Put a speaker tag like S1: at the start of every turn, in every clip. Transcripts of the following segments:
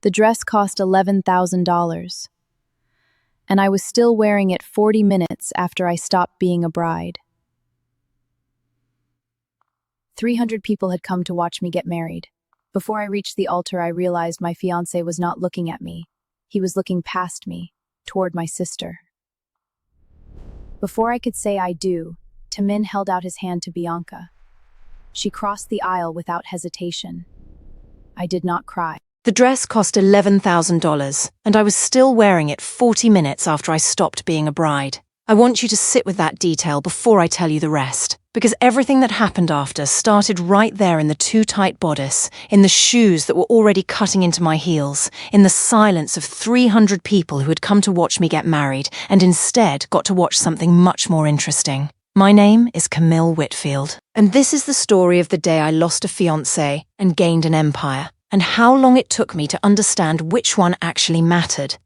S1: The dress cost $11,000, and I was still wearing it 40 minutes after I stopped being a bride. 300 people had come to watch me get married. Before I reached the altar, I realized my fiancé was not looking at me. He was looking past me, toward my sister. Before I could say I do, Taemin held out his hand to Bianca. She crossed the aisle without hesitation. I did not cry.
S2: The dress cost $11,000, and I was still wearing it 40 minutes after I stopped being a bride. I want you to sit with that detail before I tell you the rest, because everything that happened after started right there in the too tight bodice, in the shoes that were already cutting into my heels, in the silence of 300 people who had come to watch me get married and instead got to watch something much more interesting. My name is Camille Whitfield, and this is the story of the day I lost a fiancé and gained an empire, and how long it took me to understand which one actually mattered.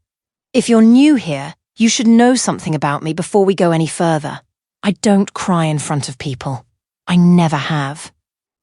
S2: If you're new here, you should know something about me before we go any further. I don't cry in front of people. I never have.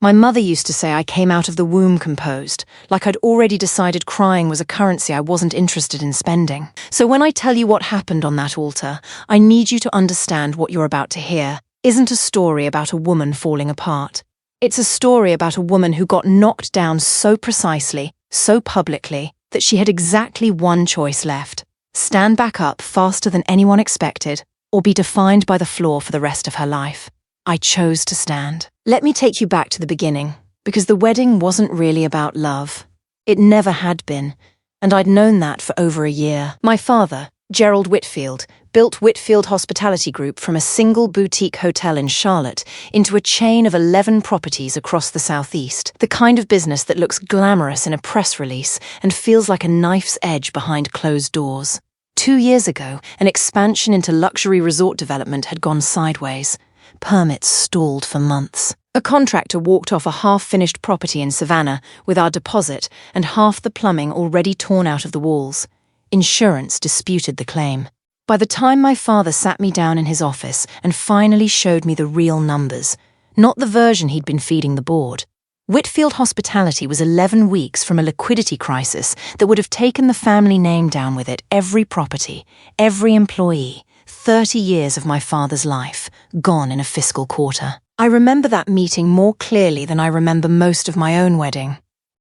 S2: My mother used to say I came out of the womb composed, like I'd already decided crying was a currency I wasn't interested in spending. So when I tell you what happened on that altar, I need you to understand what you're about to hear isn't a story about a woman falling apart. It's a story about a woman who got knocked down so precisely, so publicly, that she had exactly one choice left: stand back up faster than anyone expected, or be defined by the floor for the rest of her life. I chose to stand. Let me take you back to the beginning, because the wedding wasn't really about love. It never had been, and I'd known that for over a year. My father, Gerald Whitfield, built Whitfield Hospitality Group from a single boutique hotel in Charlotte into a chain of 11 properties across the southeast, the kind of business that looks glamorous in a press release and feels like a knife's edge behind closed doors. 2 years ago, an expansion into luxury resort development had gone sideways. Permits stalled for months. A contractor walked off a half-finished property in Savannah with our deposit and half the plumbing already torn out of the walls. Insurance disputed the claim. By the time my father sat me down in his office and finally showed me the real numbers, not the version he'd been feeding the board, Whitfield Hospitality was 11 weeks from a liquidity crisis that would have taken the family name down with it: every property, every employee, 30 years of my father's life, gone in a fiscal quarter. I remember that meeting more clearly than I remember most of my own wedding.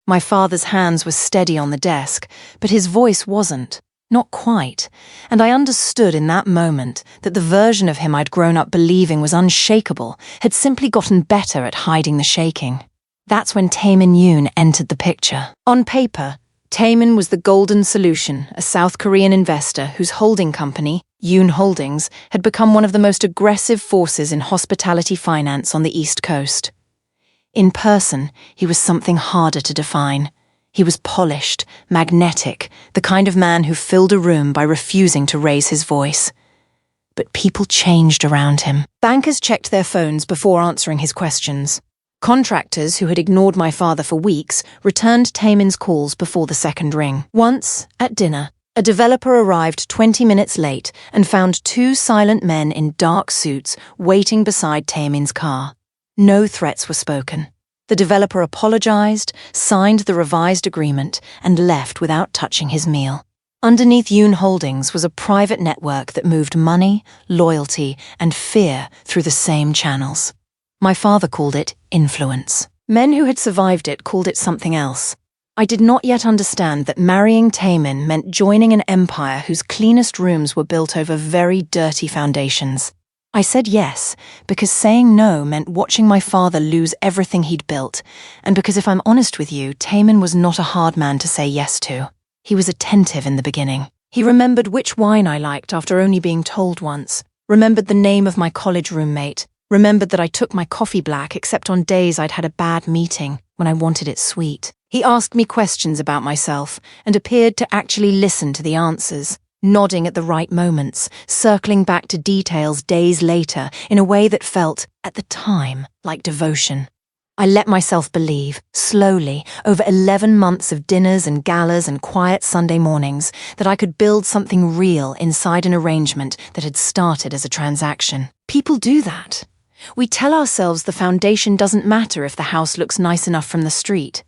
S2: My father's hands were steady on the desk, but his voice wasn't. Not quite, and I understood in that moment that the version of him I'd grown up believing was unshakable had simply gotten better at hiding the shaking. That's when Daehan Ryu entered the picture. On paper, Daehan was the golden solution, a South Korean investor whose holding company, Yoon Holdings, had become one of the most aggressive forces in hospitality finance on the East Coast. In person, he was something harder to define. He was polished, magnetic, the kind of man who filled a room by refusing to raise his voice. But people changed around him. Bankers checked their phones before answering his questions. Contractors who had ignored my father for weeks returned Daehan's calls before the second ring. Once, at dinner, a developer arrived 20 minutes late and found 2 silent men in dark suits waiting beside Daehan's car. No threats were spoken. The developer apologized, signed the revised agreement, and left without touching his meal. Underneath Yoon Holdings was a private network that moved money, loyalty, and fear through the same channels. My father called it influence. Men who had survived it called it something else. I did not yet understand that marrying Daehan meant joining an empire whose cleanest rooms were built over very dirty foundations. I said yes, because saying no meant watching my father lose everything he'd built, and because if I'm honest with you, Daehan was not a hard man to say yes to. He was attentive in the beginning. He remembered which wine I liked after only being told once, remembered the name of my college roommate, remembered that I took my coffee black except on days I'd had a bad meeting, when I wanted it sweet. He asked me questions about myself, and appeared to actually listen to the answers, nodding at the right moments, circling back to details days later in a way that felt, at the time, like devotion. I let myself believe, slowly, over 11 months of dinners and galas and quiet Sunday mornings, that I could build something real inside an arrangement that had started as a transaction. People do that. We tell ourselves the foundation doesn't matter if the house looks nice enough from the street.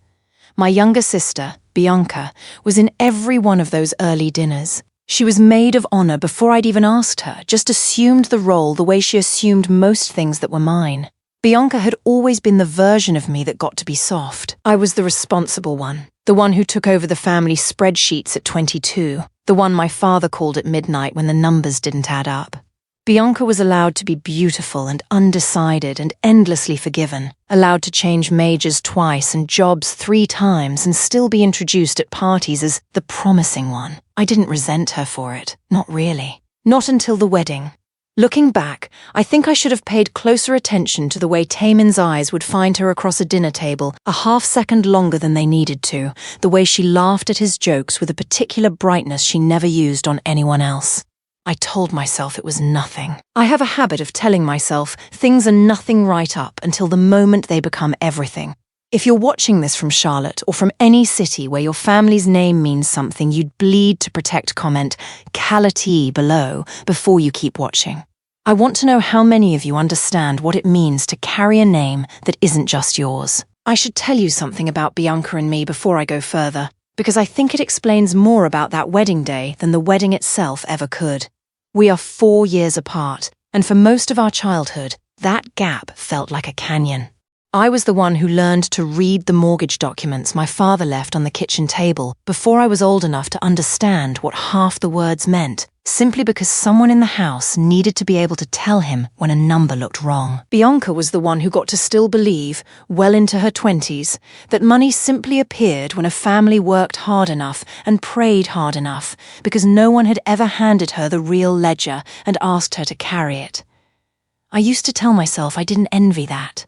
S2: My younger sister, Bianca, was in every one of those early dinners. She was maid of honor before I'd even asked her, just assumed the role the way she assumed most things that were mine. Bianca had always been the version of me that got to be soft. I was the responsible one, the one who took over the family spreadsheets at 22, the one my father called at midnight when the numbers didn't add up. Bianca was allowed to be beautiful and undecided and endlessly forgiven, allowed to change majors twice and jobs 3 times and still be introduced at parties as the promising one. I didn't resent her for it, not really. Not until the wedding. Looking back, I think I should have paid closer attention to the way Taemin's eyes would find her across a dinner table a half-second longer than they needed to, the way she laughed at his jokes with a particular brightness she never used on anyone else. I told myself it was nothing. I have a habit of telling myself things are nothing right up until the moment they become everything. If you're watching this from Charlotte or from any city where your family's name means something, you'd bleed to protect comment "Kalati" below before you keep watching. I want to know how many of you understand what it means to carry a name that isn't just yours. I should tell you something about Bianca and me before I go further, because I think it explains more about that wedding day than the wedding itself ever could. We are 4 years apart, and for most of our childhood, that gap felt like a canyon. I was the one who learned to read the mortgage documents my father left on the kitchen table before I was old enough to understand what half the words meant, simply because someone in the house needed to be able to tell him when a number looked wrong. Bianca was the one who got to still believe, well into her 20s, that money simply appeared when a family worked hard enough and prayed hard enough, because no one had ever handed her the real ledger and asked her to carry it. I used to tell myself I didn't envy that.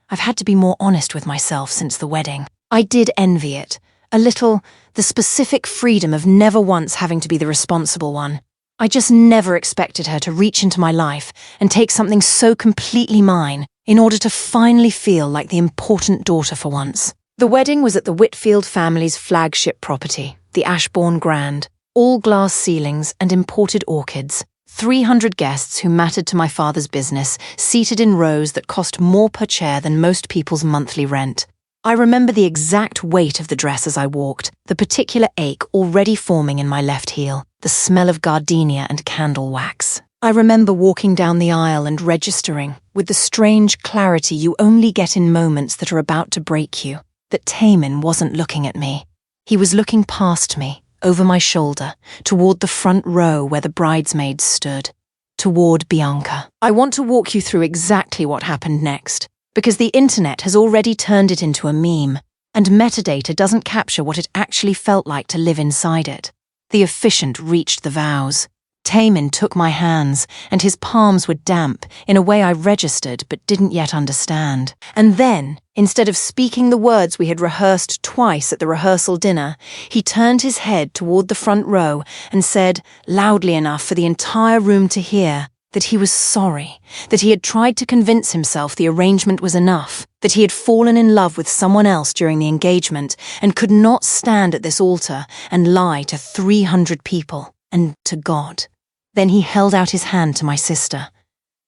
S2: I've had to be more honest with myself since the wedding. I did envy it. A little, the specific freedom of never once having to be the responsible one. I just never expected her to reach into my life and take something so completely mine in order to finally feel like the important daughter for once. The wedding was at the Whitfield family's flagship property, the Ashbourne Grand, all glass ceilings and imported orchids. 300 guests who mattered to my father's business, seated in rows that cost more per chair than most people's monthly rent. I remember the exact weight of the dress as I walked, the particular ache already forming in my left heel, the smell of gardenia and candle wax. I remember walking down the aisle and registering, with the strange clarity you only get in moments that are about to break you, that Taemin wasn't looking at me. He was looking past me, over my shoulder, toward the front row where the bridesmaids stood, toward Bianca. I want to walk you through exactly what happened next, because the internet has already turned it into a meme, and metadata doesn't capture what it actually felt like to live inside it. The officiant reached the vows. Taemin took my hands, and his palms were damp in a way I registered but didn't yet understand. And then, instead of speaking the words we had rehearsed twice at the rehearsal dinner, he turned his head toward the front row and said, loudly enough for the entire room to hear, that he was sorry, that he had tried to convince himself the arrangement was enough, that he had fallen in love with someone else during the engagement and could not stand at this altar and lie to 300 people and to God. Then he held out his hand to my sister.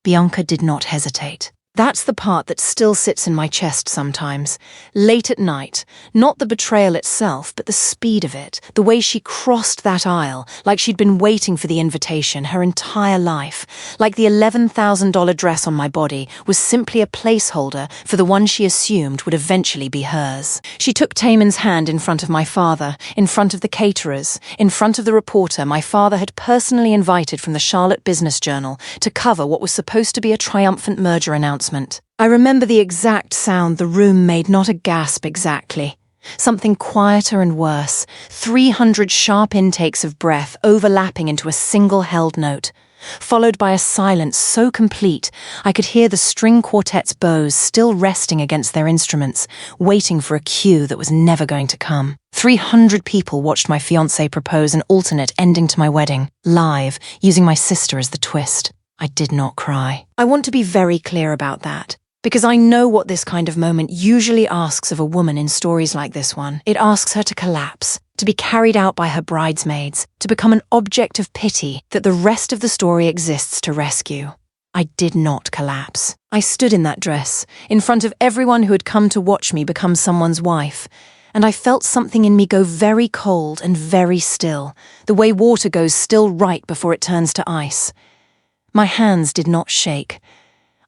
S2: Bianca did not hesitate. That's the part that still sits in my chest sometimes. Late at night, not the betrayal itself, but the speed of it, the way she crossed that aisle, like she'd been waiting for the invitation her entire life, like the $11,000 dress on my body was simply a placeholder for the one she assumed would eventually be hers. She took Taemin's hand in front of my father, in front of the caterers, in front of the reporter my father had personally invited from the Charlotte Business Journal to cover what was supposed to be a triumphant merger announcement. I remember the exact sound the room made, not a gasp exactly. Something quieter and worse, 300 sharp intakes of breath overlapping into a single held note, followed by a silence so complete I could hear the string quartet's bows still resting against their instruments, waiting for a cue that was never going to come. 300 people watched my fiancé propose an alternate ending to my wedding, live, using my sister as the twist. I did not cry. I want to be very clear about that, because I know what this kind of moment usually asks of a woman in stories like this one. It asks her to collapse, to be carried out by her bridesmaids, to become an object of pity that the rest of the story exists to rescue. I did not collapse. I stood in that dress, in front of everyone who had come to watch me become someone's wife, and I felt something in me go very cold and very still, the way water goes still right before it turns to ice. My hands did not shake.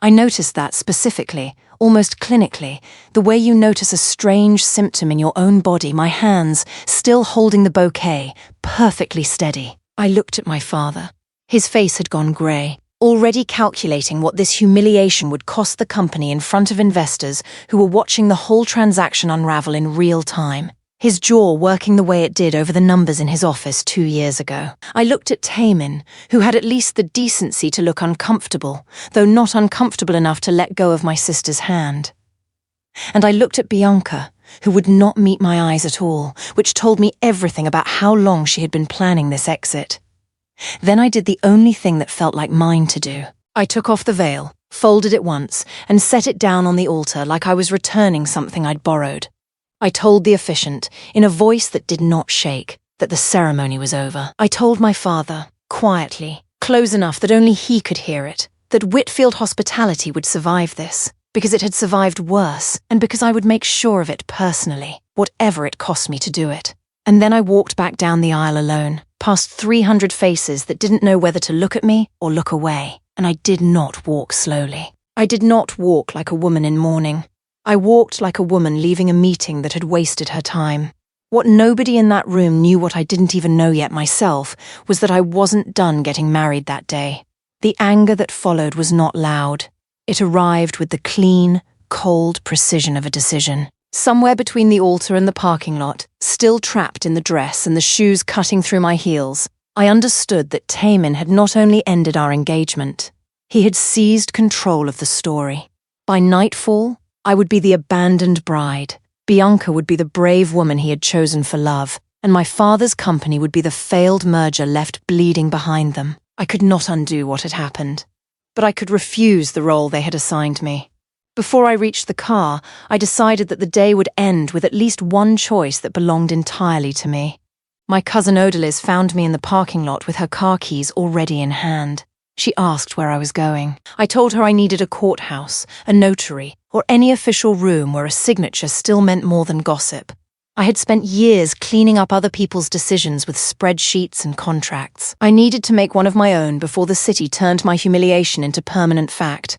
S2: I noticed that specifically, almost clinically, the way you notice a strange symptom in your own body, my hands, still holding the bouquet, perfectly steady. I looked at my father. His face had gone grey, already calculating what this humiliation would cost the company in front of investors who were watching the whole transaction unravel in real time. His jaw working the way it did over the numbers in his office 2 years ago. I looked at Daehan, who had at least the decency to look uncomfortable, though not uncomfortable enough to let go of my sister's hand. And I looked at Bianca, who would not meet my eyes at all, which told me everything about how long she had been planning this exit. Then I did the only thing that felt like mine to do. I took off the veil, folded it once, and set it down on the altar like I was returning something I'd borrowed. I told the officiant, in a voice that did not shake, that the ceremony was over. I told my father, quietly, close enough that only he could hear it, that Whitfield Hospitality would survive this, because it had survived worse, and because I would make sure of it personally, whatever it cost me to do it. And then I walked back down the aisle alone, past 300 faces that didn't know whether to look at me or look away, and I did not walk slowly. I did not walk like a woman in mourning. I walked like a woman leaving a meeting that had wasted her time. What nobody in that room knew, what I didn't even know yet myself, was that I wasn't done getting married that day. The anger that followed was not loud. It arrived with the clean, cold precision of a decision. Somewhere between the altar and the parking lot, still trapped in the dress and the shoes cutting through my heels, I understood that Daehan had not only ended our engagement, he had seized control of the story. By nightfall, I would be the abandoned bride, Bianca would be the brave woman he had chosen for love, and my father's company would be the failed merger left bleeding behind them. I could not undo what had happened, but I could refuse the role they had assigned me. Before I reached the car, I decided that the day would end with at least one choice that belonged entirely to me. My cousin Odalys found me in the parking lot with her car keys already in hand. She asked where I was going. I told her I needed a courthouse, a notary, or any official room where a signature still meant more than gossip. I had spent years cleaning up other people's decisions with spreadsheets and contracts. I needed to make one of my own before the city turned my humiliation into permanent fact.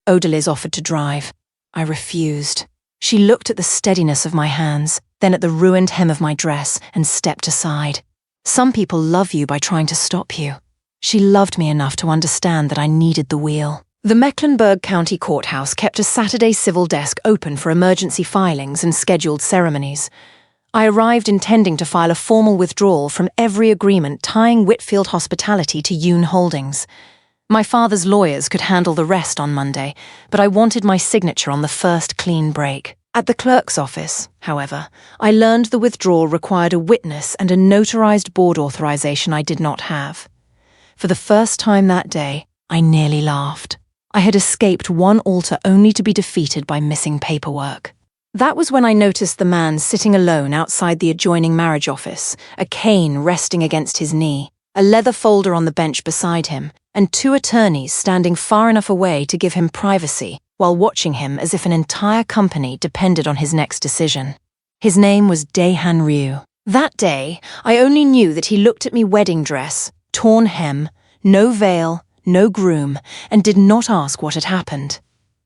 S2: Odalys offered to drive. I refused. She looked at the steadiness of my hands, then at the ruined hem of my dress, and stepped aside. Some people love you by trying to stop you. She loved me enough to understand that I needed the wheel. The Mecklenburg County Courthouse kept a Saturday civil desk open for emergency filings and scheduled ceremonies. I arrived intending to file a formal withdrawal from every agreement tying Whitfield Hospitality to Yoon Holdings. My father's lawyers could handle the rest on Monday, but I wanted my signature on the first clean break. At the clerk's office, however, I learned the withdrawal required a witness and a notarized board authorization I did not have. For the first time that day, I nearly laughed. I had escaped one altar only to be defeated by missing paperwork. That was when I noticed the man sitting alone outside the adjoining marriage office, a cane resting against his knee, a leather folder on the bench beside him, and 2 attorneys standing far enough away to give him privacy while watching him as if an entire company depended on his next decision. His name was Daehan Ryu. That day, I only knew that he looked at me wedding dress, torn hem, no veil, no groom, and did not ask what had happened.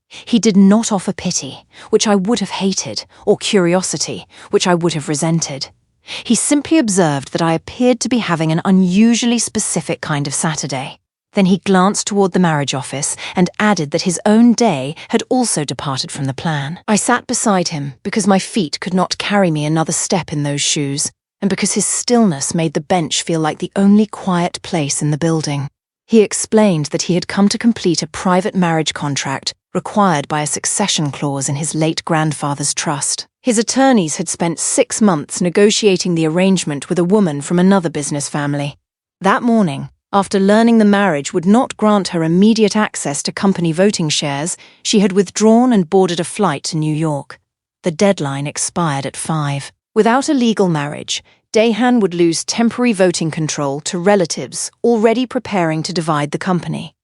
S2: He did not offer pity, which I would have hated, or curiosity, which I would have resented. He simply observed that I appeared to be having an unusually specific kind of Saturday. Then he glanced toward the marriage office and added that his own day had also departed from the plan. I sat beside him because my feet could not carry me another step in those shoes, and because his stillness made the bench feel like the only quiet place in the building. He explained that he had come to complete a private marriage contract required by a succession clause in his late grandfather's trust. His attorneys had spent 6 months negotiating the arrangement with a woman from another business family. That morning, after learning the marriage would not grant her immediate access to company voting shares, she had withdrawn and boarded a flight to New York. The deadline expired at 5. Without a legal marriage, Daehan would lose temporary voting control to relatives already preparing to divide the company.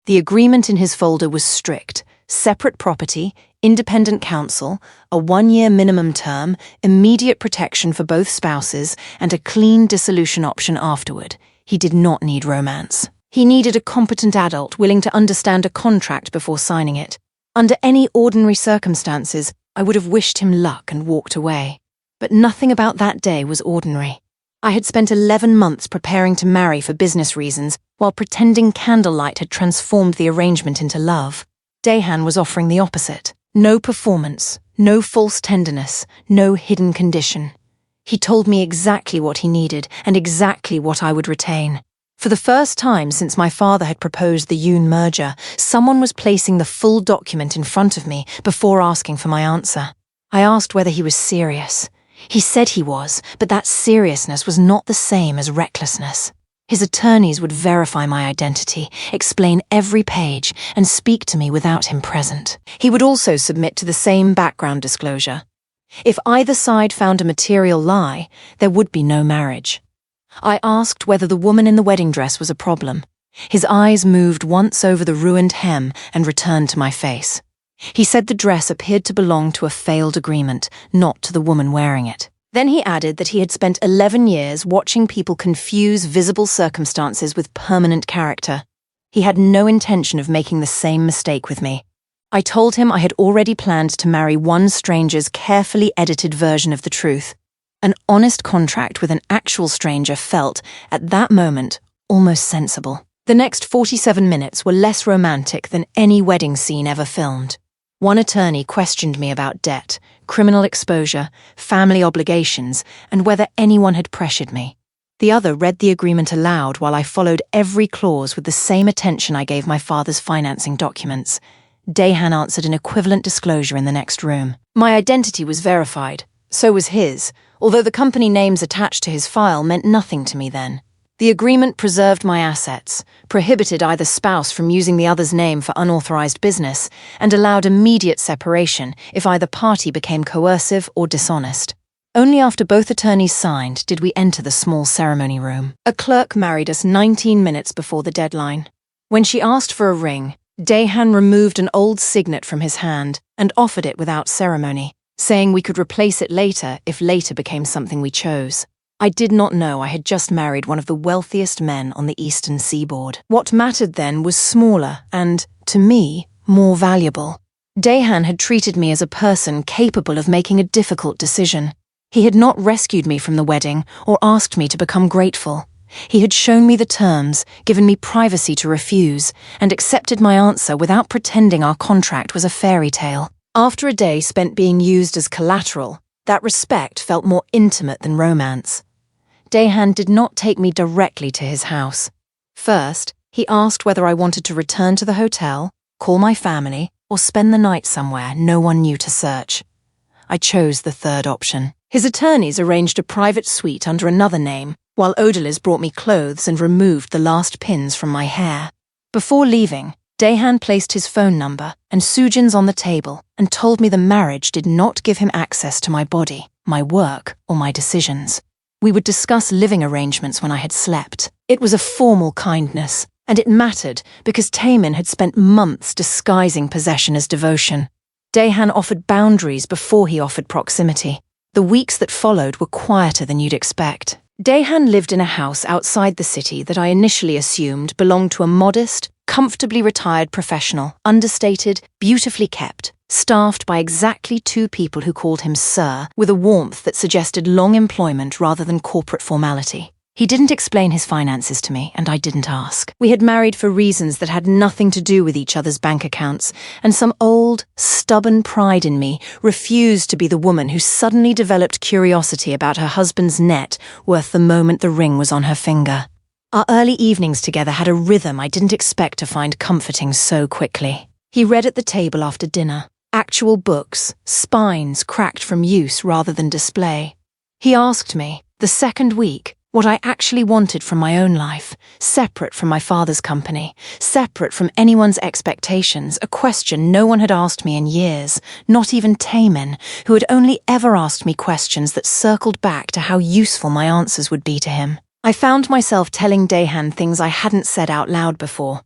S2: The agreement in his folder was strict: separate property, independent counsel, a 1-year minimum term, immediate protection for both spouses, and a clean dissolution option afterward. He did not need romance. He needed a competent adult willing to understand a contract before signing it. Under any ordinary circumstances, I would have wished him luck and walked away. But nothing about that day was ordinary. I had spent 11 months preparing to marry for business reasons, while pretending candlelight had transformed the arrangement into love. Daehan was offering the opposite. No performance, no false tenderness, no hidden condition. He told me exactly what he needed and exactly what I would retain. For the first time since my father had proposed the Yoon merger, someone was placing the full document in front of me before asking for my answer. I asked whether he was serious. He said he was, but that seriousness was not the same as recklessness. His attorneys would verify my identity, explain every page, and speak to me without him present. He would also submit to the same background disclosure. If either side found a material lie, there would be no marriage. I asked whether the woman in the wedding dress was a problem. His eyes moved once over the ruined hem and returned to my face. He said the dress appeared to belong to a failed agreement, not to the woman wearing it. Then he added that he had spent 11 years watching people confuse visible circumstances with permanent character. He had no intention of making the same mistake with me. I told him I had already planned to marry one stranger's carefully edited version of the truth. An honest contract with an actual stranger felt, at that moment, almost sensible. The next 47 minutes were less romantic than any wedding scene ever filmed. One attorney questioned me about debt, criminal exposure, family obligations, and whether anyone had pressured me. The other read the agreement aloud while I followed every clause with the same attention I gave my father's financing documents. Daehan answered an equivalent disclosure in the next room. My identity was verified. So was his, although the company names attached to his file meant nothing to me then. The agreement preserved my assets, prohibited either spouse from using the other's name for unauthorized business, and allowed immediate separation if either party became coercive or dishonest. Only after both attorneys signed did we enter the small ceremony room. A clerk married us 19 minutes before the deadline. When she asked for a ring, Daehan removed an old signet from his hand and offered it without ceremony, saying we could replace it later if later became something we chose. I did not know I had just married one of the wealthiest men on the eastern seaboard. What mattered then was smaller and, to me, more valuable. Daehan had treated me as a person capable of making a difficult decision. He had not rescued me from the wedding or asked me to become grateful. He had shown me the terms, given me privacy to refuse, and accepted my answer without pretending our contract was a fairy tale. After a day spent being used as collateral, that respect felt more intimate than romance. Daehan did not take me directly to his house. First, he asked whether I wanted to return to the hotel, call my family, or spend the night somewhere no one knew to search. I chose the third option. His attorneys arranged a private suite under another name, while Odalys brought me clothes and removed the last pins from my hair. Before leaving, Daehan placed his phone number and Soojin's on the table and told me the marriage did not give him access to my body, my work, or my decisions. We would discuss living arrangements when I had slept. It was a formal kindness, and it mattered because Taemin had spent months disguising possession as devotion. Daehan offered boundaries before he offered proximity. The weeks that followed were quieter than you'd expect. Daehan lived in a house outside the city that I initially assumed belonged to a modest, comfortably retired professional, understated, beautifully kept, staffed by exactly 2 people who called him Sir, with a warmth that suggested long employment rather than corporate formality. He didn't explain his finances to me, and I didn't ask. We had married for reasons that had nothing to do with each other's bank accounts, and some old, stubborn pride in me refused to be the woman who suddenly developed curiosity about her husband's net worth the moment the ring was on her finger. Our early evenings together had a rhythm I didn't expect to find comforting so quickly. He read at the table after dinner, actual books, spines cracked from use rather than display. He asked me, the second week, what I actually wanted from my own life, separate from my father's company, separate from anyone's expectations, a question no one had asked me in years, not even Taemin, who had only ever asked me questions that circled back to how useful my answers would be to him. I found myself telling Daehan things I hadn't said out loud before.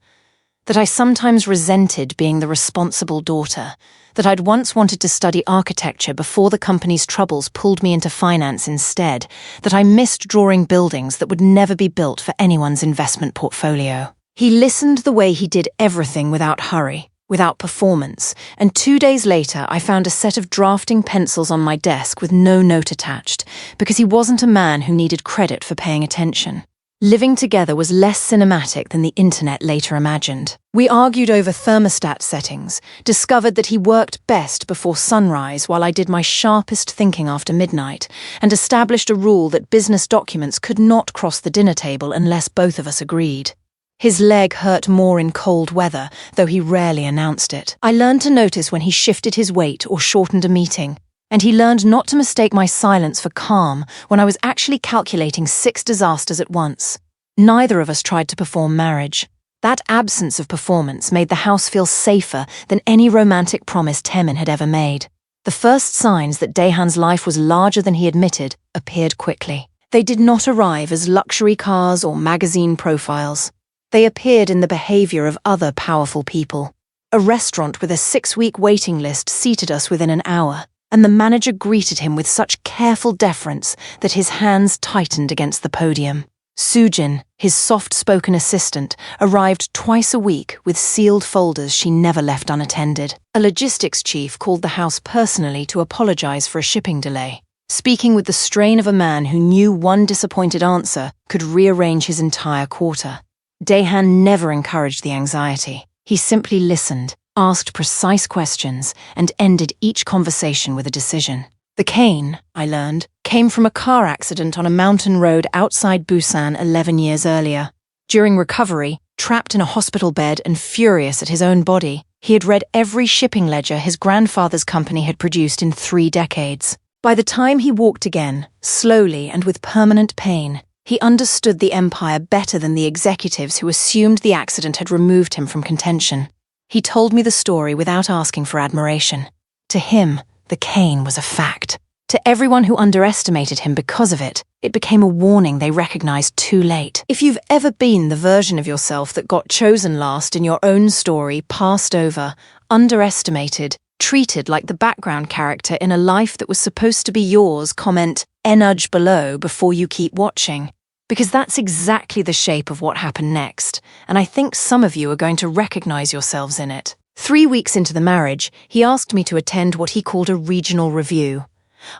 S2: that I sometimes resented being the responsible daughter, that I'd once wanted to study architecture before the company's troubles pulled me into finance instead, that I missed drawing buildings that would never be built for anyone's investment portfolio. He listened the way he did everything without hurry, without performance, and 2 days later I found a set of drafting pencils on my desk with no note attached, because he wasn't a man who needed credit for paying attention. Living together was less cinematic than the internet later imagined. We argued over thermostat settings, discovered that he worked best before sunrise while I did my sharpest thinking after midnight, and established a rule that business documents could not cross the dinner table unless both of us agreed. His leg hurt more in cold weather, though he rarely announced it. I learned to notice when he shifted his weight or shortened a meeting, and he learned not to mistake my silence for calm when I was actually calculating 6 disasters at once. Neither of us tried to perform marriage. That absence of performance made the house feel safer than any romantic promise Temin had ever made. The first signs that Daehan's life was larger than he admitted appeared quickly. They did not arrive as luxury cars or magazine profiles. They appeared in the behavior of other powerful people. A restaurant with a 6-week waiting list seated us within an hour, and the manager greeted him with such careful deference that his hands tightened against the podium. Sujin, his soft-spoken assistant, arrived twice a week with sealed folders she never left unattended. A logistics chief called the house personally to apologize for a shipping delay, speaking with the strain of a man who knew one disappointed answer could rearrange his entire quarter. Daehan never encouraged the anxiety. He simply listened, asked precise questions, and ended each conversation with a decision. The cane, I learned, came from a car accident on a mountain road outside Busan 11 years earlier. During recovery, trapped in a hospital bed and furious at his own body, he had read every shipping ledger his grandfather's company had produced in 3 decades. By the time he walked again, slowly and with permanent pain, he understood the empire better than the executives who assumed the accident had removed him from contention. He told me the story without asking for admiration. To him, the cane was a fact. To everyone who underestimated him because of it, it became a warning they recognized too late. If you've ever been the version of yourself that got chosen last in your own story, passed over, underestimated, treated like the background character in a life that was supposed to be yours, comment "nudge below" before you keep watching. Because that's exactly the shape of what happened next, and I think some of you are going to recognize yourselves in it. 3 weeks into the marriage, he asked me to attend what he called a regional review.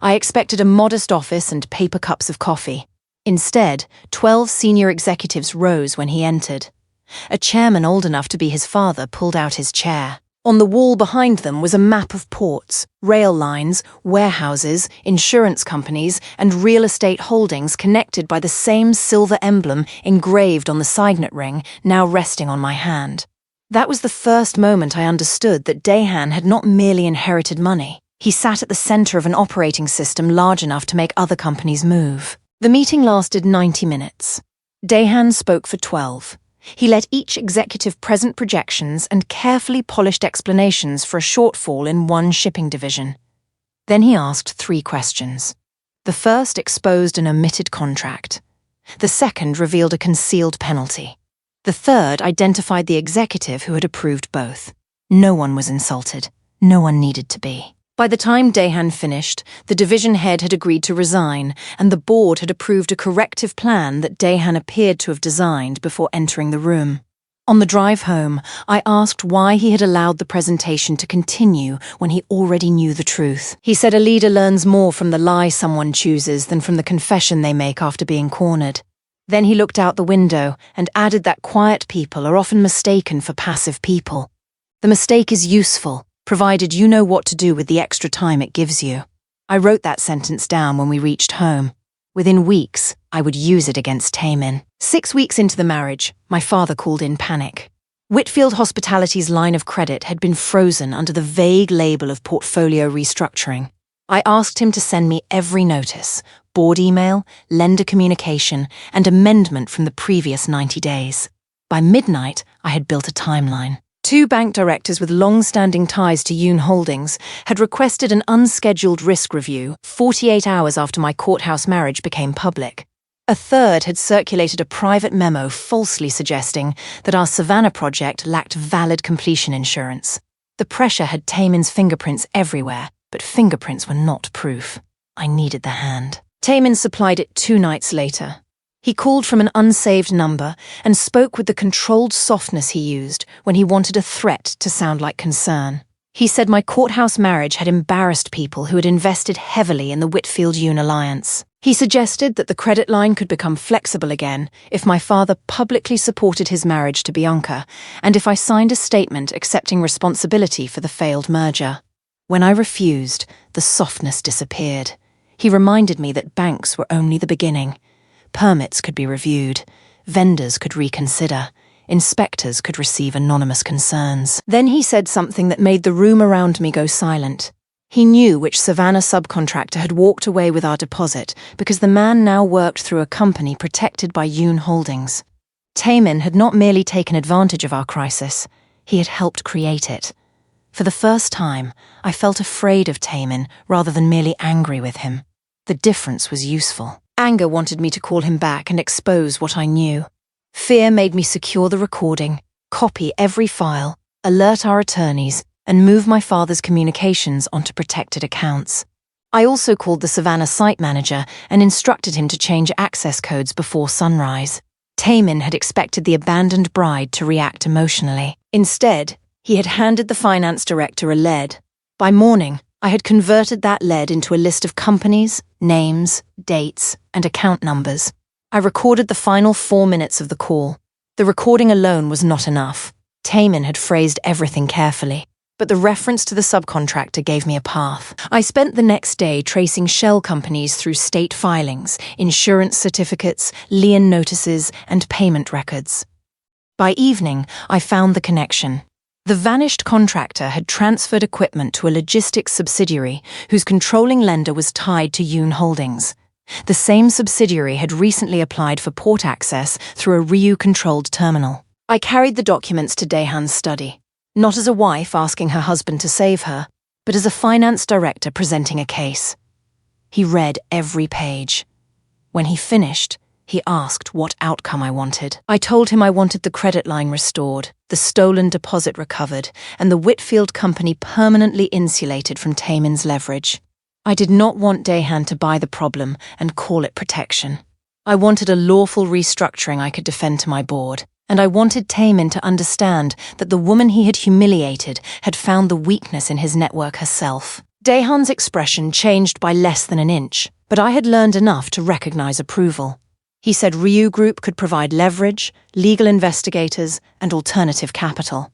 S2: I expected a modest office and paper cups of coffee. Instead, 12 senior executives rose when he entered. A chairman old enough to be his father pulled out his chair. On the wall behind them was a map of ports, rail lines, warehouses, insurance companies, and real estate holdings connected by the same silver emblem engraved on the signet ring now resting on my hand. That was the first moment I understood that Daehan had not merely inherited money. He sat at the center of an operating system large enough to make other companies move. The meeting lasted 90 minutes. Daehan spoke for 12. He let each executive present projections and carefully polished explanations for a shortfall in one shipping division. Then he asked 3 questions. The first exposed an omitted contract. The second revealed a concealed penalty. The third identified the executive who had approved both. No one was insulted. No one needed to be. By the time Daehan finished, the division head had agreed to resign, and the board had approved a corrective plan that Daehan appeared to have designed before entering the room. On the drive home, I asked why he had allowed the presentation to continue when he already knew the truth. He said a leader learns more from the lie someone chooses than from the confession they make after being cornered. Then he looked out the window and added that quiet people are often mistaken for passive people. The mistake is useful, provided you know what to do with the extra time it gives you. I wrote that sentence down when we reached home. Within weeks, I would use it against Taemin. 6 weeks into the marriage, my father called in panic. Whitfield Hospitality's line of credit had been frozen under the vague label of portfolio restructuring. I asked him to send me every notice, board email, lender communication, and amendment from the previous 90 days. By midnight, I had built a timeline. 2 bank directors with long-standing ties to Yoon Holdings had requested an unscheduled risk review 48 hours after my courthouse marriage became public. A third had circulated a private memo falsely suggesting that our Savannah project lacked valid completion insurance. The pressure had Daehan's fingerprints everywhere, but fingerprints were not proof. I needed the hand. Daehan supplied it 2 nights later. He called from an unsaved number and spoke with the controlled softness he used when he wanted a threat to sound like concern. He said my courthouse marriage had embarrassed people who had invested heavily in the Whitfield-Yoon alliance. He suggested that the credit line could become flexible again if my father publicly supported his marriage to Bianca and if I signed a statement accepting responsibility for the failed merger. When I refused, the softness disappeared. He reminded me that banks were only the beginning. Permits could be reviewed, vendors could reconsider, inspectors could receive anonymous concerns. Then he said something that made the room around me go silent. He knew which Savannah subcontractor had walked away with our deposit because the man now worked through a company protected by Yoon Holdings. Daehan had not merely taken advantage of our crisis, he had helped create it. For the first time, I felt afraid of Daehan rather than merely angry with him. The difference was useful. Anger wanted me to call him back and expose what I knew. Fear made me secure the recording, copy every file, alert our attorneys, and move my father's communications onto protected accounts. I also called the Savannah site manager and instructed him to change access codes before sunrise. Daehan had expected the abandoned bride to react emotionally. Instead, he had handed the finance director a lead. By morning, I had converted that lead into a list of companies, names, dates, and account numbers. I recorded the final 4 minutes of the call. The recording alone was not enough. Daehan had phrased everything carefully, but the reference to the subcontractor gave me a path. I spent the next day tracing shell companies through state filings, insurance certificates, lien notices, and payment records. By evening, I found the connection. The vanished contractor had transferred equipment to a logistics subsidiary whose controlling lender was tied to Yoon Holdings. The same subsidiary had recently applied for port access through a Ryu-controlled terminal. I carried the documents to Daehan's study, not as a wife asking her husband to save her, but as a finance director presenting a case. He read every page. When he finished, he asked what outcome I wanted. I told him I wanted the credit line restored, the stolen deposit recovered, and the Whitfield company permanently insulated from Daehan's leverage. I did not want Daehan to buy the problem and call it protection. I wanted a lawful restructuring I could defend to my board, and I wanted Daehan to understand that the woman he had humiliated had found the weakness in his network herself. Daehan's expression changed by less than an inch, but I had learned enough to recognize approval. He said Ryu Group could provide leverage, legal investigators, and alternative capital.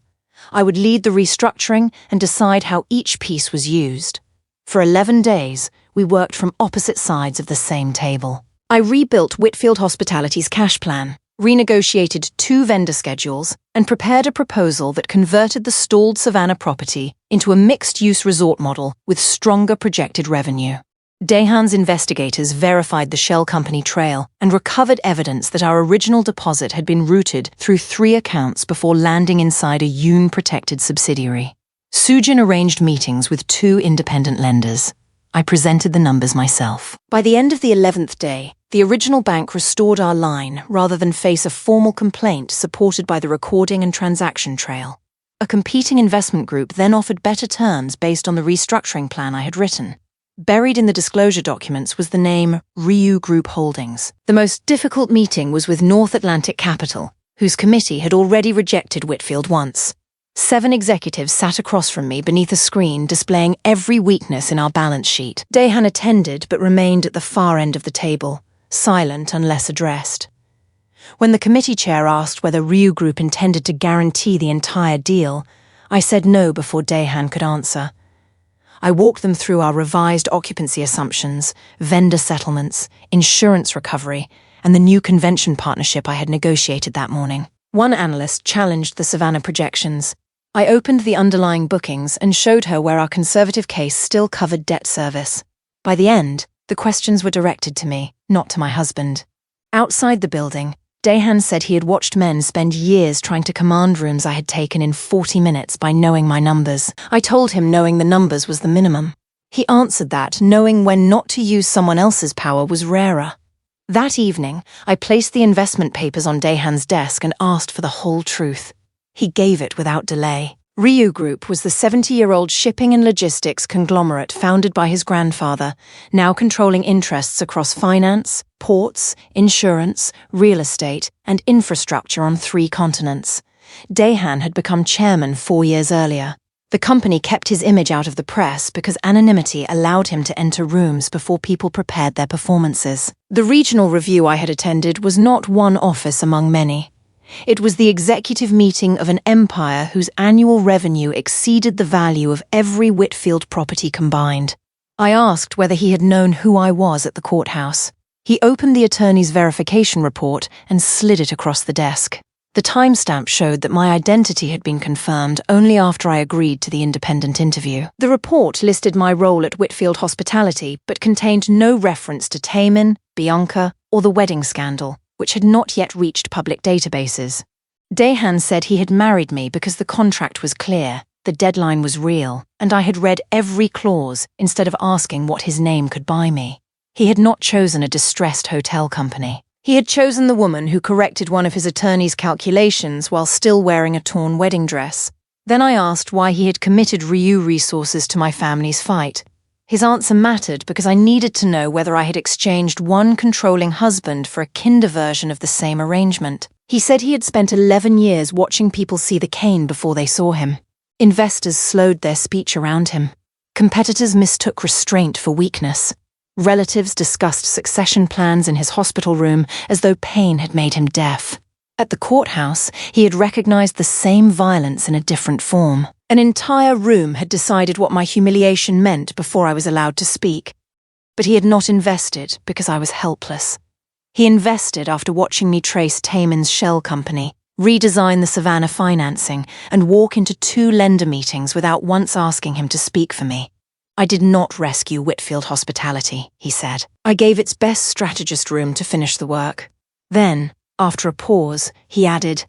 S2: I would lead the restructuring and decide how each piece was used. For 11 days, we worked from opposite sides of the same table. I rebuilt Whitfield Hospitality's cash plan, renegotiated 2 vendor schedules, and prepared a proposal that converted the stalled Savannah property into a mixed-use resort model with stronger projected revenue. Daehan's investigators verified the shell company trail and recovered evidence that our original deposit had been routed through 3 accounts before landing inside a Yoon-protected subsidiary. Soojin arranged meetings with 2 independent lenders. I presented the numbers myself. By the end of the 11th day, the original bank restored our line rather than face a formal complaint supported by the recording and transaction trail. A competing investment group then offered better terms based on the restructuring plan I had written. Buried in the disclosure documents was the name Ryu Group Holdings. The most difficult meeting was with North Atlantic Capital, whose committee had already rejected Whitfield once. 7 executives sat across from me beneath a screen displaying every weakness in our balance sheet. Daehan attended but remained at the far end of the table, silent unless addressed. When the committee chair asked whether Ryu Group intended to guarantee the entire deal, I said no before Daehan could answer. I walked them through our revised occupancy assumptions, vendor settlements, insurance recovery, and the new convention partnership I had negotiated that morning. One analyst challenged the Savannah projections. I opened the underlying bookings and showed her where our conservative case still covered debt service. By the end, the questions were directed to me, not to my husband. Outside the building, Daehan said he had watched men spend years trying to command rooms I had taken in 40 minutes by knowing my numbers. I told him knowing the numbers was the minimum. He answered that knowing when not to use someone else's power was rarer. That evening, I placed the investment papers on Daehan's desk and asked for the whole truth. He gave it without delay. Ryu Group was the 70-year-old shipping and logistics conglomerate founded by his grandfather, now controlling interests across finance, ports, insurance, real estate, and infrastructure on 3 continents. Daehan had become chairman 4 years earlier. The company kept his image out of the press because anonymity allowed him to enter rooms before people prepared their performances. The regional review I had attended was not one office among many. It was the executive meeting of an empire whose annual revenue exceeded the value of every Whitfield property combined. I asked whether he had known who I was at the courthouse. He opened the attorney's verification report and slid it across the desk. The timestamp showed that my identity had been confirmed only after I agreed to the independent interview. The report listed my role at Whitfield Hospitality but contained no reference to Daehan, Bianca, or the wedding scandal, which had not yet reached public databases. Daehan said he had married me because the contract was clear, the deadline was real, and I had read every clause instead of asking what his name could buy me. He had not chosen a distressed hotel company. He had chosen the woman who corrected one of his attorney's calculations while still wearing a torn wedding dress. Then I asked why he had committed Ryu resources to my family's fight. His answer mattered because I needed to know whether I had exchanged one controlling husband for a kinder version of the same arrangement. He said he had spent 11 years watching people see the cane before they saw him. Investors slowed their speech around him. Competitors mistook restraint for weakness. Relatives discussed succession plans in his hospital room as though pain had made him deaf. At the courthouse, he had recognized the same violence in a different form. An entire room had decided what my humiliation meant before I was allowed to speak. But he had not invested because I was helpless. He invested after watching me trace Daehan's shell company, redesign the Savannah financing, and walk into 2 lender meetings without once asking him to speak for me. I did not rescue Whitfield Hospitality, he said. I gave its best strategist room to finish the work. Then, after a pause, he added,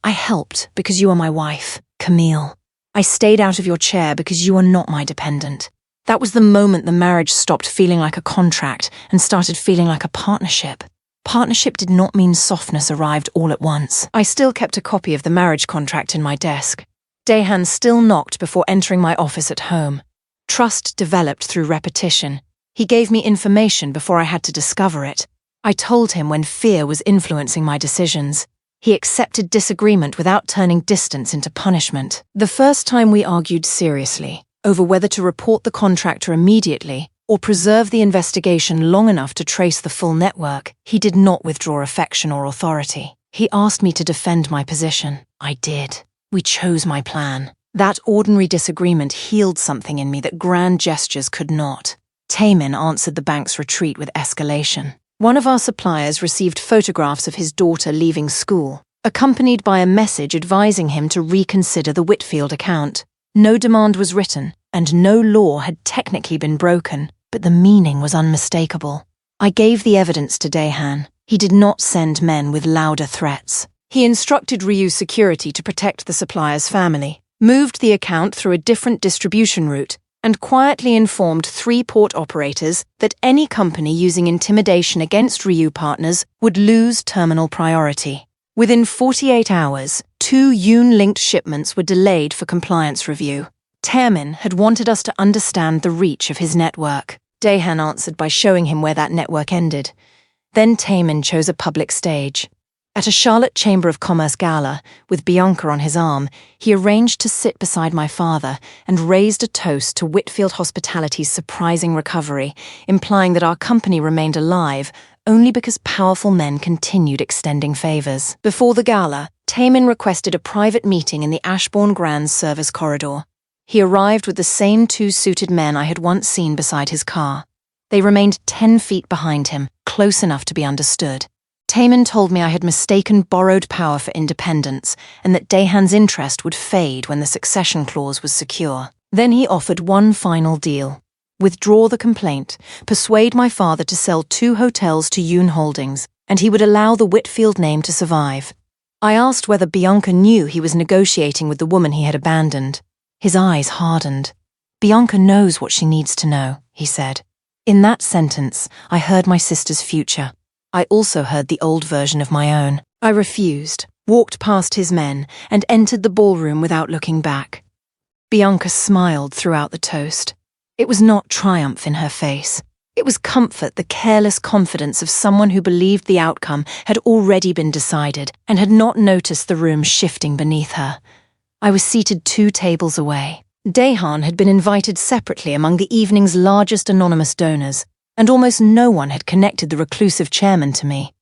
S2: I helped because you are my wife, Camille. I stayed out of your chair because you are not my dependent. That was the moment the marriage stopped feeling like a contract and started feeling like a partnership. Partnership did not mean softness arrived all at once. I still kept a copy of the marriage contract in my desk. Daehan still knocked before entering my office at home. Trust developed through repetition. He gave me information before I had to discover it. I told him when fear was influencing my decisions. He accepted disagreement without turning distance into punishment. The first time we argued seriously over whether to report the contractor immediately or preserve the investigation long enough to trace the full network, he did not withdraw affection or authority. He asked me to defend my position. I did. We chose my plan. That ordinary disagreement healed something in me that grand gestures could not. Daehan answered the bank's retreat with escalation. One of our suppliers received photographs of his daughter leaving school, accompanied by a message advising him to reconsider the Whitfield account. No demand was written, and no law had technically been broken, but the meaning was unmistakable. I gave the evidence to Daehan. He did not send men with louder threats. He instructed Ryu Security to protect the supplier's family, moved the account through a different distribution route, and quietly informed 3 port operators that any company using intimidation against Ryu partners would lose terminal priority. Within 48 hours, 2 Yun-linked shipments were delayed for compliance review. Daehan had wanted us to understand the reach of his network. Daehan answered by showing him where that network ended. Then Daehan chose a public stage. At a Charlotte Chamber of Commerce gala, with Bianca on his arm, he arranged to sit beside my father and raised a toast to Whitfield Hospitality's surprising recovery, implying that our company remained alive only because powerful men continued extending favors. Before the gala, Daehan requested a private meeting in the Ashbourne Grand's service corridor. He arrived with the same 2 suited men I had once seen beside his car. They remained 10 feet behind him, close enough to be understood. Daehan told me I had mistaken borrowed power for independence and that Daehan's interest would fade when the succession clause was secure. Then he offered one final deal. Withdraw the complaint, persuade my father to sell 2 hotels to Yun Holdings, and he would allow the Whitfield name to survive. I asked whether Bianca knew he was negotiating with the woman he had abandoned. His eyes hardened. Bianca knows what she needs to know, he said. In that sentence, I heard my sister's future. I also heard the old version of my own. I refused, walked past his men, and entered the ballroom without looking back. Bianca smiled throughout the toast. It was not triumph in her face. It was comfort, the careless confidence of someone who believed the outcome had already been decided and had not noticed the room shifting beneath her. I was seated 2 tables away. Daehan had been invited separately among the evening's largest anonymous donors, and almost no one had connected the reclusive chairman to me.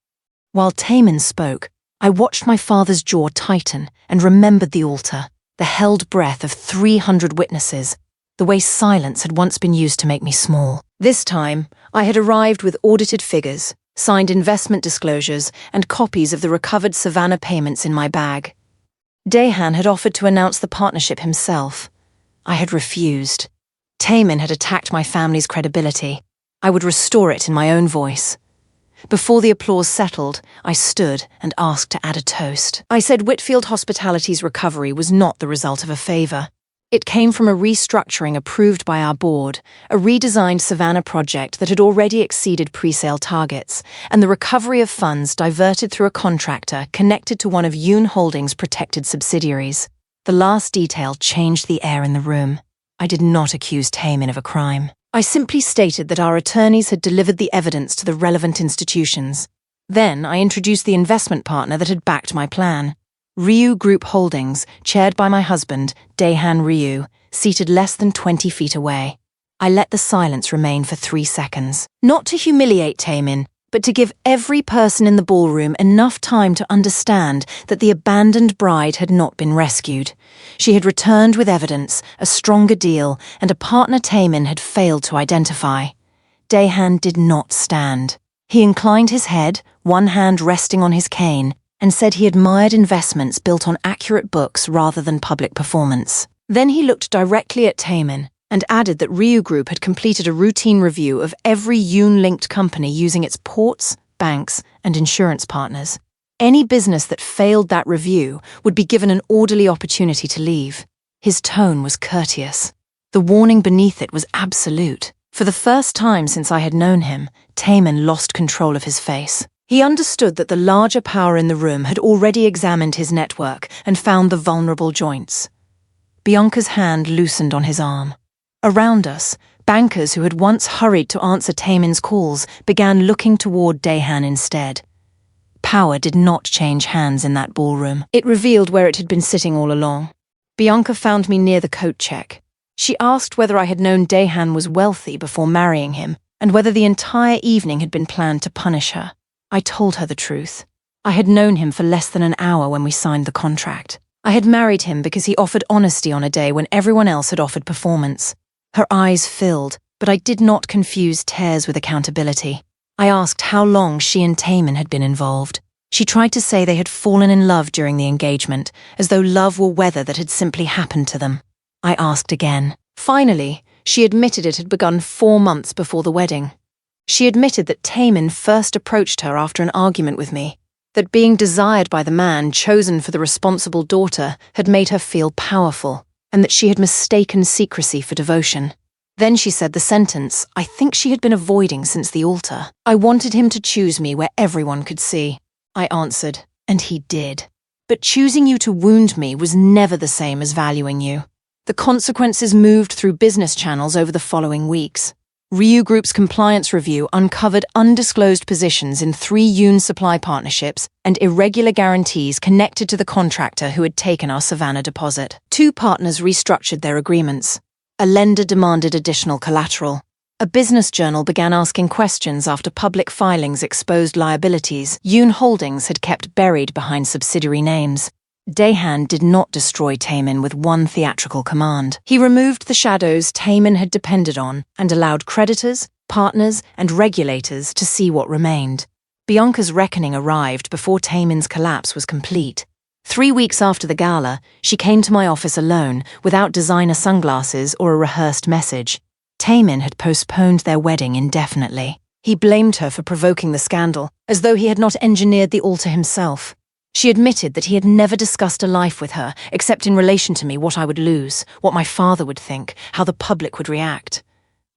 S2: While Taemin spoke, I watched my father's jaw tighten and remembered the altar, the held breath of 300 witnesses, the way silence had once been used to make me small. This time, I had arrived with audited figures, signed investment disclosures, and copies of the recovered Savannah payments in my bag. Daehan had offered to announce the partnership himself. I had refused. Taemin had attacked my family's credibility. I would restore it in my own voice. Before the applause settled, I stood and asked to add a toast. I said Whitfield Hospitality's recovery was not the result of a favor. It came from a restructuring approved by our board, a redesigned Savannah project that had already exceeded pre-sale targets, and the recovery of funds diverted through a contractor connected to one of Yoon Holdings' protected subsidiaries. The last detail changed the air in the room. I did not accuse Taemin of a crime. I simply stated that our attorneys had delivered the evidence to the relevant institutions. Then I introduced the investment partner that had backed my plan. Ryu Group Holdings, chaired by my husband, Daehan Ryu, seated less than 20 feet away. I let the silence remain for 3 seconds. Not to humiliate Taemin, but to give every person in the ballroom enough time to understand that the abandoned bride had not been rescued. She had returned with evidence, a stronger deal, and a partner Taemin had failed to identify. Daehan did not stand. He inclined his head, one hand resting on his cane, and said he admired investments built on accurate books rather than public performance. Then he looked directly at Taemin and added that Ryu Group had completed a routine review of every Yoon-linked company using its ports, banks, and insurance partners. Any business that failed that review would be given an orderly opportunity to leave. His tone was courteous. The warning beneath it was absolute. For the first time since I had known him, Taemin lost control of his face. He understood that the larger power in the room had already examined his network and found the vulnerable joints. Bianca's hand loosened on his arm. Around us, bankers who had once hurried to answer Taemin's calls began looking toward Daehan instead. Power did not change hands in that ballroom. It revealed where it had been sitting all along. Bianca found me near the coat check. She asked whether I had known Daehan was wealthy before marrying him, and whether the entire evening had been planned to punish her. I told her the truth. I had known him for less than an hour when we signed the contract. I had married him because he offered honesty on a day when everyone else had offered performance. Her eyes filled, but I did not confuse tears with accountability. I asked how long she and Taemin had been involved. She tried to say they had fallen in love during the engagement, as though love were weather that had simply happened to them. I asked again. Finally, she admitted it had begun 4 months before the wedding. She admitted that Taemin first approached her after an argument with me, that being desired by the man chosen for the responsible daughter had made her feel powerful, and that she had mistaken secrecy for devotion. Then she said the sentence I think she had been avoiding since the altar. I wanted him to choose me where everyone could see. I answered, and he did. But choosing you to wound me was never the same as valuing you. The consequences moved through business channels over the following weeks. Ryu Group's compliance review uncovered undisclosed positions in 3 Yoon supply partnerships and irregular guarantees connected to the contractor who had taken our Savannah deposit. 2 partners restructured their agreements. A lender demanded additional collateral. A business journal began asking questions after public filings exposed liabilities Yoon Holdings had kept buried behind subsidiary names. Daehan did not destroy Taemin with one theatrical command. He removed the shadows Taemin had depended on and allowed creditors, partners, and regulators to see what remained. Bianca's reckoning arrived before Taemin's collapse was complete. 3 weeks after the gala, she came to my office alone, without designer sunglasses or a rehearsed message. Taemin had postponed their wedding indefinitely. He blamed her for provoking the scandal, as though he had not engineered the altar himself. She admitted that he had never discussed a life with her, except in relation to me, what I would lose, what my father would think, how the public would react.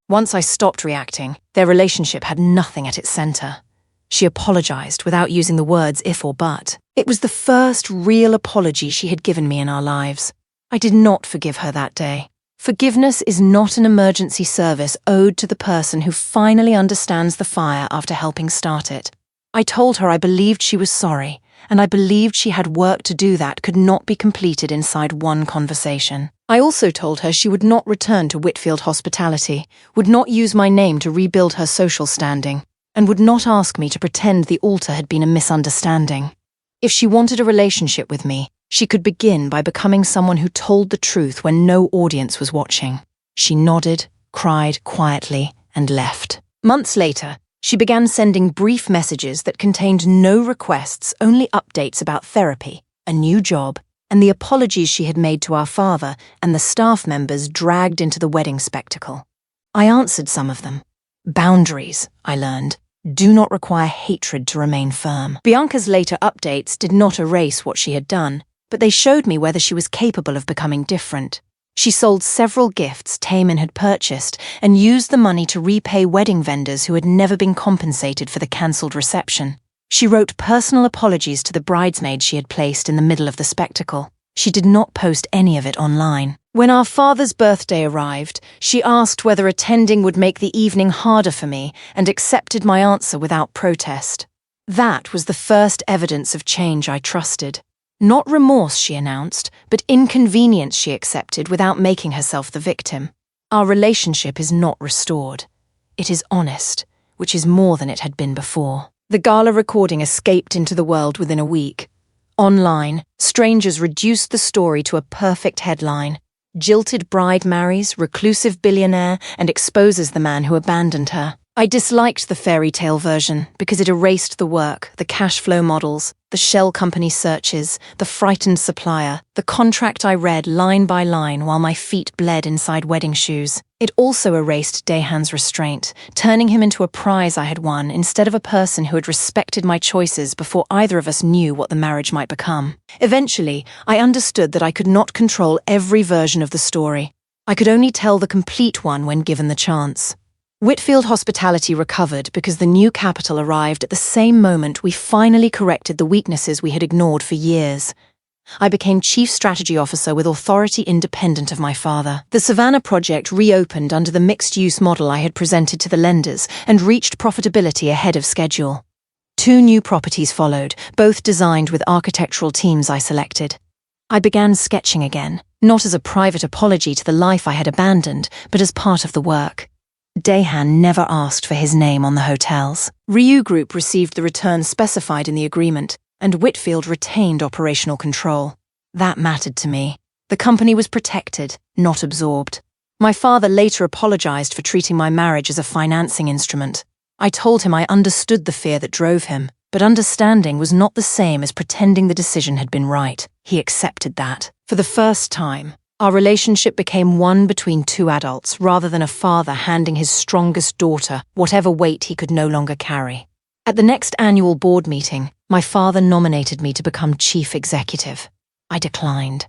S2: Once I stopped reacting, their relationship had nothing at its center. She apologized without using the words if or but. It was the first real apology she had given me in our lives. I did not forgive her that day. Forgiveness is not an emergency service owed to the person who finally understands the fire after helping start it. I told her I believed she was sorry, and I believed she had work to do that could not be completed inside one conversation. I also told her she would not return to Whitfield Hospitality, would not use my name to rebuild her social standing, and would not ask me to pretend the altar had been a misunderstanding. If she wanted a relationship with me, she could begin by becoming someone who told the truth when no audience was watching. She nodded, cried quietly, and left. Months later, she began sending brief messages that contained no requests, only updates about therapy, a new job, and the apologies she had made to our father and the staff members dragged into the wedding spectacle. I answered some of them. Boundaries, I learned, do not require hatred to remain firm. Bianca's later updates did not erase what she had done, but they showed me whether she was capable of becoming different. She sold several gifts Taemin had purchased and used the money to repay wedding vendors who had never been compensated for the cancelled reception. She wrote personal apologies to the bridesmaids she had placed in the middle of the spectacle. She did not post any of it online. When our father's birthday arrived, she asked whether attending would make the evening harder for me and accepted my answer without protest. That was the first evidence of change I trusted. Not remorse, she announced, but inconvenience she accepted without making herself the victim. Our relationship is not restored. It is honest, which is more than it had been before. The gala recording escaped into the world within a week. Online, strangers reduced the story to a perfect headline. Jilted bride marries, reclusive billionaire, and exposes the man who abandoned her. I disliked the fairy tale version because it erased the work, the cash flow models, the shell company searches, the frightened supplier, the contract I read line by line while my feet bled inside wedding shoes. It also erased Daehan's restraint, turning him into a prize I had won instead of a person who had respected my choices before either of us knew what the marriage might become. Eventually, I understood that I could not control every version of the story. I could only tell the complete one when given the chance. Whitfield Hospitality recovered because the new capital arrived at the same moment we finally corrected the weaknesses we had ignored for years. I became Chief Strategy Officer with authority independent of my father. The Savannah project reopened under the mixed-use model I had presented to the lenders and reached profitability ahead of schedule. 2 new properties followed, both designed with architectural teams I selected. I began sketching again, not as a private apology to the life I had abandoned, but as part of the work. Daehan never asked for his name on the hotels. Ryu Group received the returns specified in the agreement, and Whitfield retained operational control. That mattered to me. The company was protected, not absorbed. My father later apologized for treating my marriage as a financing instrument. I told him I understood the fear that drove him, but understanding was not the same as pretending the decision had been right. He accepted that. For the first time, our relationship became one between 2 adults rather than a father handing his strongest daughter whatever weight he could no longer carry. At the next annual board meeting, my father nominated me to become chief executive. I declined.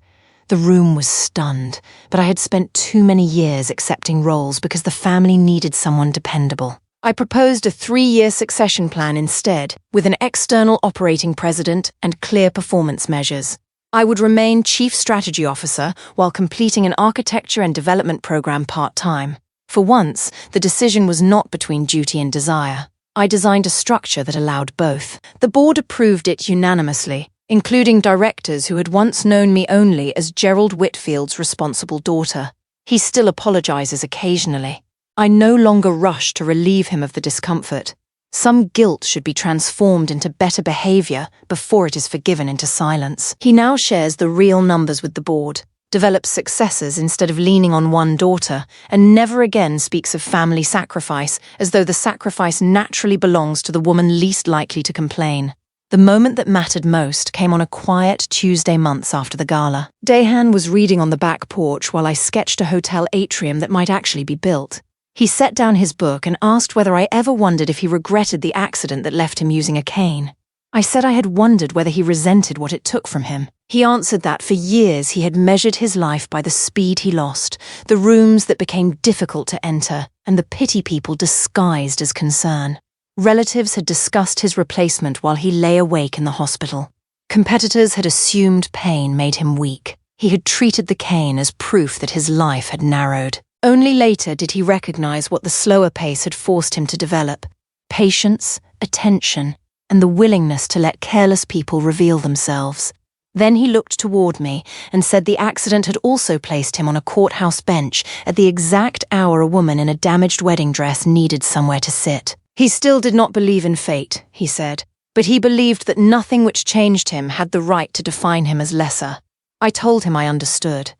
S2: The room was stunned, but I had spent too many years accepting roles because the family needed someone dependable. I proposed a 3-year succession plan instead, with an external operating president and clear performance measures. I would remain Chief Strategy Officer while completing an architecture and development program part-time. For once, the decision was not between duty and desire. I designed a structure that allowed both. The board approved it unanimously, including directors who had once known me only as Gerald Whitfield's responsible daughter. He still apologizes occasionally. I no longer rush to relieve him of the discomfort. Some guilt should be transformed into better behavior before it is forgiven into silence. He now shares the real numbers with the board, develops successors instead of leaning on one daughter, and never again speaks of family sacrifice as though the sacrifice naturally belongs to the woman least likely to complain. The moment that mattered most came on a quiet Tuesday months after the gala. Daehan was reading on the back porch while I sketched a hotel atrium that might actually be built. He set down his book and asked whether I ever wondered if he regretted the accident that left him using a cane. I said I had wondered whether he resented what it took from him. He answered that for years he had measured his life by the speed he lost, the rooms that became difficult to enter, and the pity people disguised as concern. Relatives had discussed his replacement while he lay awake in the hospital. Competitors had assumed pain made him weak. He had treated the cane as proof that his life had narrowed. Only later did he recognize what the slower pace had forced him to develop: patience, attention, and the willingness to let careless people reveal themselves. Then he looked toward me and said the accident had also placed him on a courthouse bench at the exact hour a woman in a damaged wedding dress needed somewhere to sit. He still did not believe in fate, he said, but he believed that nothing which changed him had the right to define him as lesser. I told him I understood.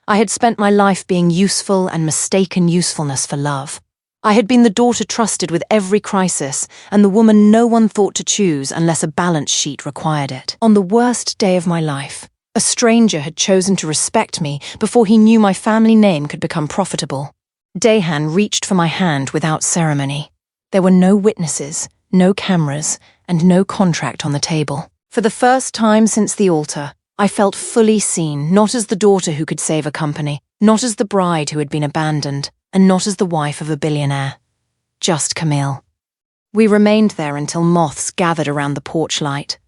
S2: I had spent my life being useful and mistaken usefulness for love. I had been the daughter trusted with every crisis and the woman no one thought to choose unless a balance sheet required it. On the worst day of my life, a stranger had chosen to respect me before he knew my family name could become profitable. Daehan reached for my hand without ceremony. There were no witnesses, no cameras, and no contract on the table. For the first time since the altar, I felt fully seen, not as the daughter who could save a company, not as the bride who had been abandoned, and not as the wife of a billionaire. Just Camille. We remained there until moths gathered around the porch light.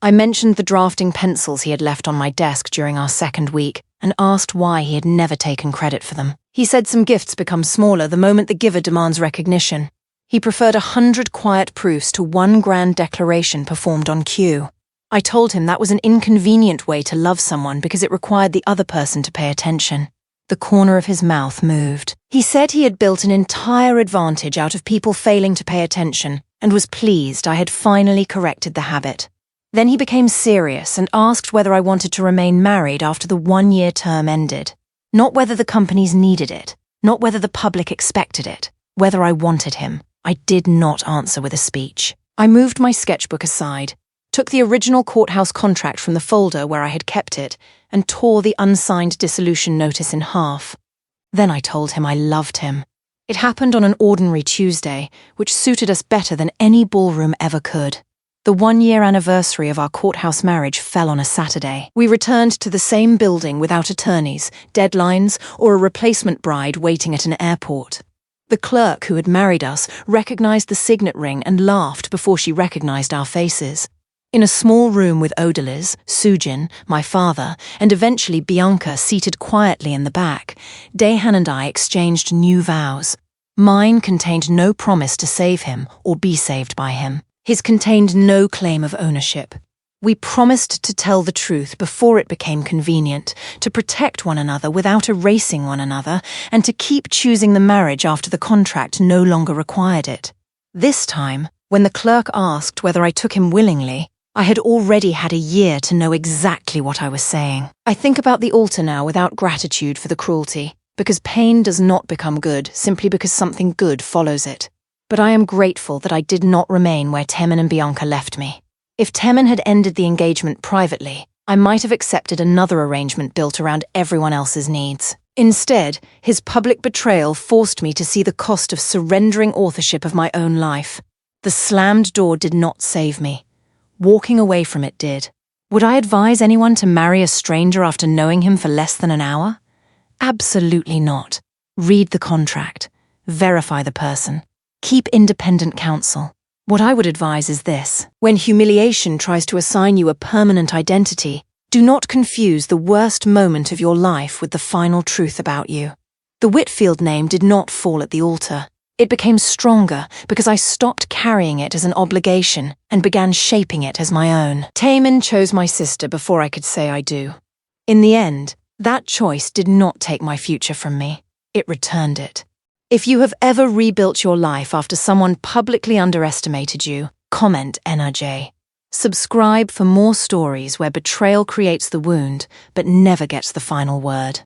S2: I mentioned the drafting pencils he had left on my desk during our second week and asked why he had never taken credit for them. He said some gifts become smaller the moment the giver demands recognition. He preferred 100 quiet proofs to one grand declaration performed on cue. I told him that was an inconvenient way to love someone because it required the other person to pay attention. The corner of his mouth moved. He said he had built an entire advantage out of people failing to pay attention and was pleased I had finally corrected the habit. Then he became serious and asked whether I wanted to remain married after the one-year term ended. Not whether the companies needed it, not whether the public expected it, whether I wanted him. I did not answer with a speech. I moved my sketchbook aside, took the original courthouse contract from the folder where I had kept it, and tore the unsigned dissolution notice in half. Then I told him I loved him. It happened on an ordinary Tuesday, which suited us better than any ballroom ever could. The one-year anniversary of our courthouse marriage fell on a Saturday. We returned to the same building without attorneys, deadlines, or a replacement bride waiting at an airport. The clerk who had married us recognized the signet ring and laughed before she recognized our faces. In a small room with Odalys, Sujin, my father, and eventually Bianca seated quietly in the back, Daehan and I exchanged new vows. Mine contained no promise to save him or be saved by him. His contained no claim of ownership. We promised to tell the truth before it became convenient, to protect one another without erasing one another, and to keep choosing the marriage after the contract no longer required it. This time, when the clerk asked whether I took him willingly, I had already had a year to know exactly what I was saying. I think about the altar now without gratitude for the cruelty, because pain does not become good simply because something good follows it. But I am grateful that I did not remain where Temin and Bianca left me. If Temin had ended the engagement privately, I might have accepted another arrangement built around everyone else's needs. Instead, his public betrayal forced me to see the cost of surrendering authorship of my own life. The slammed door did not save me. Walking away from it did. Would I advise anyone to marry a stranger after knowing him for less than an hour? Absolutely not. Read the contract. Verify the person. Keep independent counsel. What I would advise is this. When humiliation tries to assign you a permanent identity, do not confuse the worst moment of your life with the final truth about you. The Whitfield name did not fall at the altar. It became stronger because I stopped carrying it as an obligation and began shaping it as my own. Temin chose my sister before I could say I do. In the end, that choice did not take my future from me. It returned it. If you have ever rebuilt your life after someone publicly underestimated you, comment NRJ. Subscribe for more stories where betrayal creates the wound but never gets the final word.